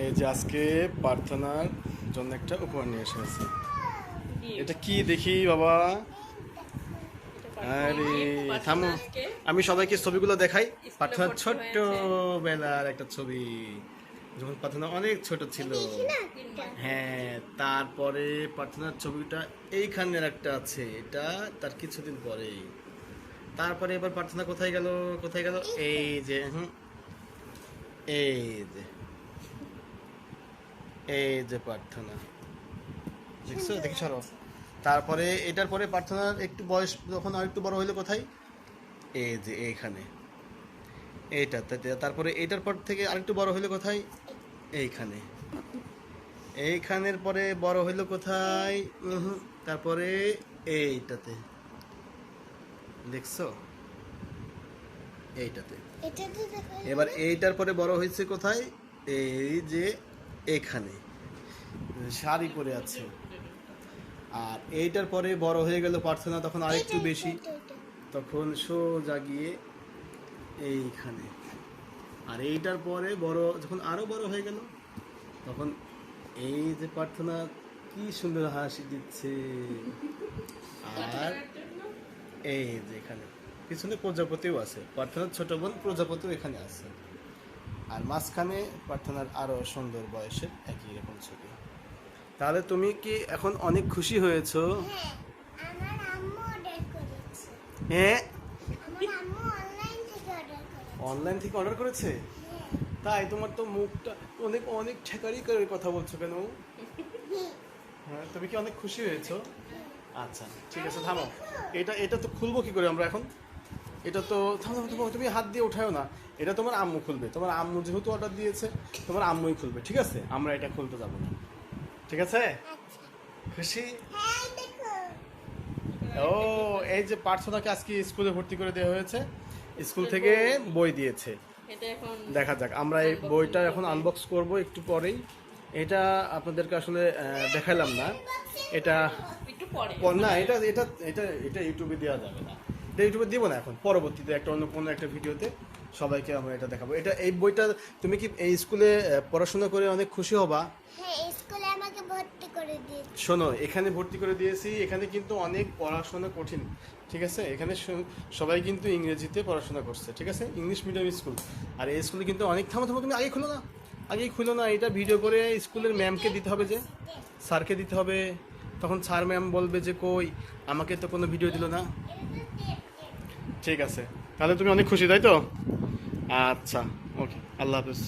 এই যে আজকে প্রার্থনার জন্য একটা উপহার নিয়ে এসেছে। এটা কি দেখি বাবা? আরে থামো, আমি সবাইকে ছবিগুলো দেখাই। প্রার্থনার ছোট্ট বেলার একটা ছবি, যখন প্রার্থনা অনেক ছোট ছিল। হ্যাঁ, তারপরে প্রার্থনার ছবিটা এইখানের একটা আছে, এটা তার কিছুদিন পরেই। তারপরে এবার প্রার্থনা কোথায় গেল? কোথায় গেল? এই যে এই যে এই যে প্রার্থনা, দেখছো? দেখি সরো। তারপরে এটার পরে প্রার্থনার একটু বয়স যখন আর একটু বড় হইলো, কোথায়? এই যে এইখানে, এইটাতে। তারপরে এটার পর থেকে আরেকটু বড় হইলো কোথায়? এইখানে। এইখানের পরে বড় হইলো কোথায়? তারপরে এইটাতে, দেখছো? এইটাতে। এবার এইটার পরে বড় হয়েছে কোথায়? এই যে এখানে শাড়ি পরে আছে। আর এইটার পরে বড় হয়ে গেল প্রার্থনা, তখন আরেকটু বেশি, তখন সোজা গিয়ে এইখানে। আর এইটার পরে বড় যখন আরো বড় হয়ে গেল, তখন এই যে প্রার্থনা কি সুন্দর হাসি দিচ্ছে। আর এই যে এখানে পিছনে প্রজাপতিও আছে, প্রার্থনার ছোট বোন প্রজাপতিও এখানে আছে। আর মাঝখানে প্রার্থনার আরো সুন্দর বয়সের একই রকম ছবি। তাহলে তুমি কি এখন অনেক খুশি হয়েছো? হ্যাঁ, অনলাইন থেকে অর্ডার করেছে। তাই? তোমার তো মুখটা অনেক অনেক ঠেকারি করে কথা বলছো কেন? হ্যাঁ, তুমি কি অনেক খুশি হয়েছো? আচ্ছা ঠিক আছে, থামো। এটা এটা তো খুলবো কি করে আমরা এখন? এটা তো থামো থামো, তুমি হাত দিয়ে উঠাও না। এটা তোমার আম্মু খুলবে। তোমার আম্মু যেহেতু অর্ডার দিয়েছে, তোমার আম্মুই খুলবে, ঠিক আছে? আমরা এটা খুলতে যাবো না, ঠিক আছে? খুশি? ও, এই যে প্রার্থনাকে আজকে স্কুলে ভর্তি করে দেওয়া হয়েছে, স্কুল থেকে বই দিয়েছে। দেখা যাক, আমরা এই বইটা এখন আনবক্স করব একটু পরেই। এটা আপনাদেরকে আসলে দেখালাম না, এটা না, এটা এটা এটা এটা ইউটিউবে দেওয়া যাবে না। এটা ইউটিউবে দিব না এখন, পরবর্তীতে একটা অন্য কোনো একটা ভিডিওতে সবাইকে আমরা এটা দেখাবো। এটা এই বইটা তুমি কি এই স্কুলে পড়াশোনা করে অনেক খুশি হবা? শোনো, এখানে ভর্তি করে দিয়েছি, এখানে কিন্তু অনেক পড়াশোনা কঠিন, ঠিক আছে? এখানে সবাই কিন্তু ইংরেজিতে পড়াশোনা করছে, ঠিক আছে? English medium school. আর এই স্কুলে কিন্তু অনেক থামো থামো, তুমি আগেই খুলো না। এটা ভিডিও করে স্কুলের ম্যামকে দিতে হবে, যে স্যারকে দিতে হবে। তখন স্যার ম্যাম বলবে যে কই, আমাকে তো কোনো ভিডিও দিল না। ঠিক আছে, তাহলে তুমি অনেক খুশি, তাই তো? আচ্ছা, ওকে, আল্লাহ হাফেজ।